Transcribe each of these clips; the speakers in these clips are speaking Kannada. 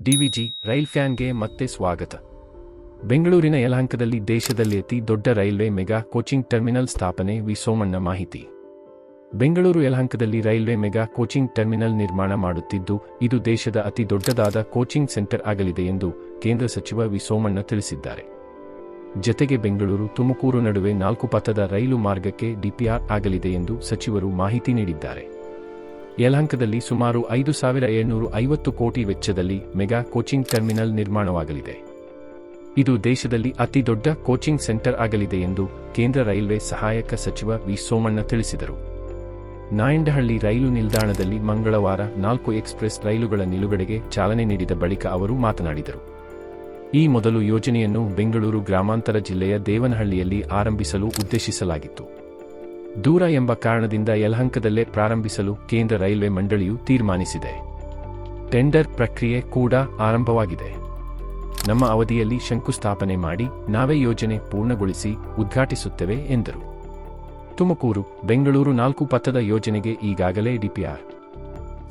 ಡಿವಿಜಿ ರೈಲ್ ಫ್ಯಾನ್ಗೆ ಮತ್ತೆ ಸ್ವಾಗತ. ಬೆಂಗಳೂರಿನ ಯಲಹಂಕದಲ್ಲಿ ದೇಶದಲ್ಲಿ ಅತಿ ದೊಡ್ಡ ರೈಲ್ವೆ ಮೆಗಾ ಕೋಚಿಂಗ್ ಟರ್ಮಿನಲ್ ಸ್ಥಾಪನೆ. ವಿ ಸೋಮಣ್ಣ ಮಾಹಿತಿ. ಬೆಂಗಳೂರು ಯಲಹಂಕದಲ್ಲಿ ರೈಲ್ವೆ ಮೆಗಾ ಕೋಚಿಂಗ್ ಟರ್ಮಿನಲ್ ನಿರ್ಮಾಣ ಮಾಡುತ್ತಿದ್ದು, ಇದು ದೇಶದ ಅತಿ ದೊಡ್ಡದಾದ ಕೋಚಿಂಗ್ ಸೆಂಟರ್ ಆಗಲಿದೆ ಎಂದು ಕೇಂದ್ರ ಸಚಿವ ವಿ ಸೋಮಣ್ಣ ತಿಳಿಸಿದ್ದಾರೆ. ಜತೆಗೆ ಬೆಂಗಳೂರು ತುಮಕೂರು ನಡುವೆ 4 ಪಥದ ರೈಲು ಮಾರ್ಗಕ್ಕೆ ಡಿಪಿಆರ್ ಆಗಲಿದೆ ಎಂದು ಸಚಿವರು ಮಾಹಿತಿ ನೀಡಿದ್ದಾರೆ. ಯಲಹಂಕದಲ್ಲಿ ಸುಮಾರು 5,750 ಕೋಟಿ ವೆಚ್ಚದಲ್ಲಿ ಮೆಗಾ ಕೋಚಿಂಗ್ ಟರ್ಮಿನಲ್ ನಿರ್ಮಾಣವಾಗಲಿದೆ. ಇದು ದೇಶದಲ್ಲಿ ಅತಿ ದೊಡ್ಡ ಕೋಚಿಂಗ್ ಸೆಂಟರ್ ಆಗಲಿದೆ ಎಂದು ಕೇಂದ್ರ ರೈಲ್ವೆ ಸಹಾಯಕ ಸಚಿವ ವಿ ಸೋಮಣ್ಣ ತಿಳಿಸಿದರು. ನಾಯಂಡಹಳ್ಳಿ ರೈಲು ನಿಲ್ದಾಣದಲ್ಲಿ ಮಂಗಳವಾರ 4 ಎಕ್ಸ್‌ಪ್ರೆಸ್ ರೈಲುಗಳ ನಿಲುಗಡೆಗೆ ಚಾಲನೆ ನೀಡಿದ ಬಳಿಕ ಅವರು ಮಾತನಾಡಿದರು. ಈ ಮೊದಲು ಯೋಜನೆಯನ್ನು ಬೆಂಗಳೂರು ಗ್ರಾಮಾಂತರ ಜಿಲ್ಲೆಯ ದೇವನಹಳ್ಳಿಯಲ್ಲಿ ಆರಂಭಿಸಲು ಉದ್ದೇಶಿಸಲಾಗಿತ್ತು. ದೂರ ಎಂಬ ಕಾರಣದಿಂದ ಯಲಹಂಕದಲ್ಲೇ ಪ್ರಾರಂಭಿಸಲು ಕೇಂದ್ರ ರೈಲ್ವೆ ಮಂಡಳಿಯು ತೀರ್ಮಾನಿಸಿದೆ. ಟೆಂಡರ್ ಪ್ರಕ್ರಿಯೆ ಕೂಡ ಆರಂಭವಾಗಿದೆ. ನಮ್ಮ ಅವಧಿಯಲ್ಲಿ ಶಂಕುಸ್ಥಾಪನೆ ಮಾಡಿ ನಾವೇ ಯೋಜನೆ ಪೂರ್ಣಗೊಳಿಸಿ ಉದ್ಘಾಟಿಸುತ್ತೇವೆ ಎಂದರು. ತುಮಕೂರು ಬೆಂಗಳೂರು 4 ಪಥದ ಯೋಜನೆಗೆ ಈಗಾಗಲೇ ಡಿಪಿಆರ್.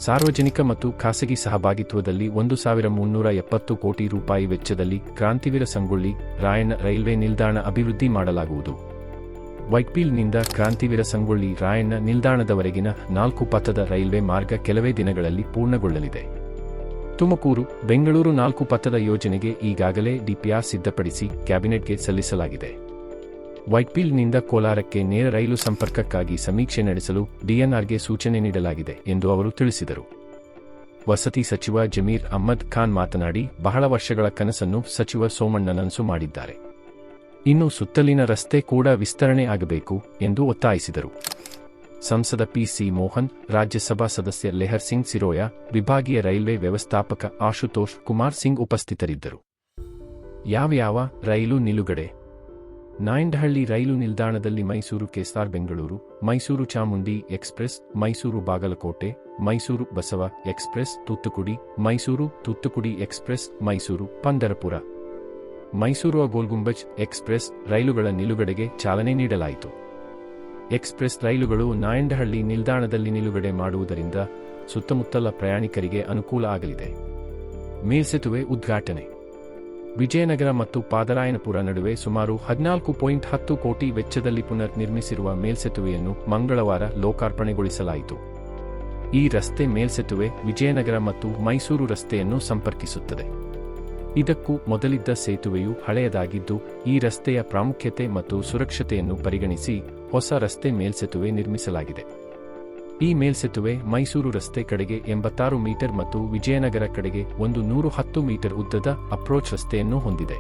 ಸಾರ್ವಜನಿಕ ಮತ್ತು ಖಾಸಗಿ ಸಹಭಾಗಿತ್ವದಲ್ಲಿ 1,370 ಕೋಟಿ ರೂಪಾಯಿ ವೆಚ್ಚದಲ್ಲಿ ಕ್ರಾಂತಿವೀರ ಸಂಗೊಳ್ಳಿ ರಾಯಣ್ಣ ರೈಲ್ವೆ ನಿಲ್ದಾಣ ಅಭಿವೃದ್ಧಿ ಮಾಡಲಾಗುವುದು. ವೈಟ್ಫೀಲ್ಡ್ನಿಂದ ಕ್ರಾಂತಿವೀರ ಸಂಗೊಳ್ಳಿ ರಾಯಣ್ಣ ನಿಲ್ದಾಣದವರೆಗಿನ 4 ಪಥದ ರೈಲ್ವೆ ಮಾರ್ಗ ಕೆಲವೇ ದಿನಗಳಲ್ಲಿ ಪೂರ್ಣಗೊಳ್ಳಲಿದೆ. ತುಮಕೂರು ಬೆಂಗಳೂರು 4 ಪಥದ ಯೋಜನೆಗೆ ಈಗಾಗಲೇ ಡಿಪಿಆರ್ ಸಿದ್ಧಪಡಿಸಿ ಕ್ಯಾಬಿನೆಟ್ಗೆ ಸಲ್ಲಿಸಲಾಗಿದೆ. ವೈಟ್ಫೀಲ್ಡ್ನಿಂದ ಕೋಲಾರಕ್ಕೆ ನೇರ ರೈಲು ಸಂಪರ್ಕಕ್ಕಾಗಿ ಸಮೀಕ್ಷೆ ನಡೆಸಲು ಡಿಎನ್ಆರ್ಗೆ ಸೂಚನೆ ನೀಡಲಾಗಿದೆ ಎಂದು ಅವರು ತಿಳಿಸಿದರು. ವಸತಿ ಸಚಿವ ಜಮೀರ್ ಅಹ್ಮದ್ ಖಾನ್ ಮಾತನಾಡಿ, ಬಹಳ ವರ್ಷಗಳ ಕನಸನ್ನು ಸಚಿವ ಸೋಮಣ್ಣ ನನಸು ಮಾಡಿದ್ದಾರೆ. ಇನ್ನು ಸುತ್ತಲಿನ ರಸ್ತೆ ಕೂಡ ವಿಸ್ತರಣೆ ಆಗಬೇಕು ಎಂದು ಒತ್ತಾಯಿಸಿದರು. ಸಂಸದ ಪಿಸಿ ಮೋಹನ್, ರಾಜ್ಯಸಭಾ ಸದಸ್ಯ ಲೆಹರ್ ಸಿಂಗ್ ಸಿರೋಯಾ, ವಿಭಾಗೀಯ ರೈಲ್ವೆ ವ್ಯವಸ್ಥಾಪಕ ಆಶುತೋಷ್ ಕುಮಾರ್ ಸಿಂಗ್ ಉಪಸ್ಥಿತರಿದ್ದರು. ಯಾವ್ಯಾವ ರೈಲು ನಿಲುಗಡೆ? ನಾಯಂಡಹಳ್ಳಿ ರೈಲು ನಿಲ್ದಾಣದಲ್ಲಿ Mysuru KSR Bengaluru, Mysuru Chamundi express, Mysuru Bagalkote, Mysuru Basava express, Thoothukudi, Mysuru Thoothukudi express, Mysuru Pandharpur, Mysuru Golgumbaz express ರೈಲುಗಳ ನಿಲುಗಡೆಗೆ ಚಾಲನೆ ನೀಡಲಾಯಿತು. ಎಕ್ಸ್‌ಪ್ರೆಸ್ ರೈಲುಗಳು ನಾಯಂಡಹಳ್ಳಿ ನಿಲ್ದಾಣದಲ್ಲಿ ನಿಲುಗಡೆ ಮಾಡುವುದರಿಂದ ಸುತ್ತಮುತ್ತಲ ಪ್ರಯಾಣಿಕರಿಗೆ ಅನುಕೂಲ ಆಗಲಿದೆ. ಮೇಲ್ಸೇತುವೆ ಉದ್ಘಾಟನೆ. ವಿಜಯನಗರ ಮತ್ತು ಪಾದರಾಯನಪುರ ನಡುವೆ ಸುಮಾರು 14.10 ಕೋಟಿ ವೆಚ್ಚದಲ್ಲಿ ಪುನರ್ ನಿರ್ಮಿಸಿರುವ ಮೇಲ್ಸೇತುವೆಯನ್ನು ಮಂಗಳವಾರ ಲೋಕಾರ್ಪಣೆಗೊಳಿಸಲಾಯಿತು. ಈ ರಸ್ತೆ ಮೇಲ್ಸೇತುವೆ ವಿಜಯನಗರ ಮತ್ತು ಮೈಸೂರು ರಸ್ತೆಯನ್ನು ಸಂಪರ್ಕಿಸುತ್ತದೆ. ಇದಕ್ಕೂ ಮೊದಲಿದ್ದ ಸೇತುವೆಯು ಹಳೆಯದಾಗಿದ್ದು, ಈ ರಸ್ತೆಯ ಪ್ರಾಮುಖ್ಯತೆ ಮತ್ತು ಸುರಕ್ಷತೆಯನ್ನು ಪರಿಗಣಿಸಿ ಹೊಸ ರಸ್ತೆ ಮೇಲ್ಸೇತುವೆ ನಿರ್ಮಿಸಲಾಗಿದೆ. ಈ ಮೇಲ್ಸೇತುವೆ ಮೈಸೂರು ರಸ್ತೆ ಕಡೆಗೆ 86 ಮೀಟರ್ ಮತ್ತು ವಿಜಯನಗರ ಕಡೆಗೆ 110 ಮೀಟರ್ ಉದ್ದದ ಅಪ್ರೋಚ್ ರಸ್ತೆಯನ್ನು ಹೊಂದಿದೆ.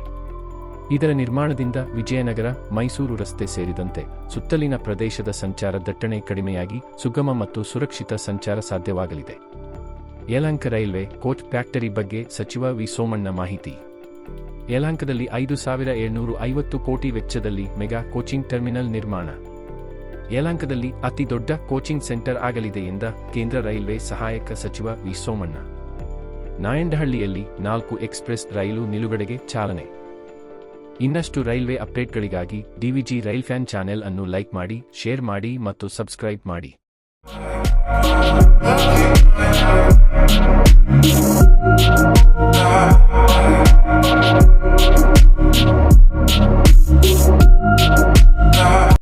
ಇದರ ನಿರ್ಮಾಣದಿಂದ ವಿಜಯನಗರ ಮೈಸೂರು ರಸ್ತೆ ಸೇರಿದಂತೆ ಸುತ್ತಲಿನ ಪ್ರದೇಶದ ಸಂಚಾರ ದಟ್ಟಣೆ ಕಡಿಮೆಯಾಗಿ ಸುಗಮ ಮತ್ತು ಸುರಕ್ಷಿತ ಸಂಚಾರ ಸಾಧ್ಯವಾಗಲಿದೆ. ಯಲಹಂಕ ರೈಲ್ವೆ ಕೋಚ್ ಫ್ಯಾಕ್ಟರಿ ಬಗ್ಗೆ ಸಚಿವ ವಿ ಸೋಮಣ್ಣ ಮಾಹಿತಿ. ಯಲಹಂಕದಲ್ಲಿ 5,750 ಕೋಟಿ ವೆಚ್ಚದಲ್ಲಿ ಮೆಗಾ ಕೋಚಿಂಗ್ ಟರ್ಮಿನಲ್ ನಿರ್ಮಾಣ. ಯಲಹಂಕದಲ್ಲಿ ಅತಿ ದೊಡ್ಡ ಕೋಚಿಂಗ್ ಸೆಂಟರ್ ಆಗಲಿದೆ ಎಂದ ಕೇಂದ್ರ ರೈಲ್ವೆ ಸಹಾಯಕ ಸಚಿವ ವಿ ಸೋಮಣ್ಣ. ನಾಯಂಡಹಳ್ಳಿಯಲ್ಲಿ 4 ಎಕ್ಸ್‌ಪ್ರೆಸ್ ರೈಲು ನಿಲುಗಡೆಗೆ ಚಾಲನೆ. ಇನ್ನಷ್ಟು ರೈಲ್ವೆ ಅಪ್ಡೇಟ್ಗಳಿಗಾಗಿ ಡಿವಿಜಿ ರೈಲ್ ಫ್ಯಾನ್ ಚಾನೆಲ್ ಅನ್ನು ಲೈಕ್ ಮಾಡಿ, ಶೇರ್ ಮಾಡಿ ಮತ್ತು ಸಬ್ಸ್ಕ್ರೈಬ್ ಮಾಡಿ.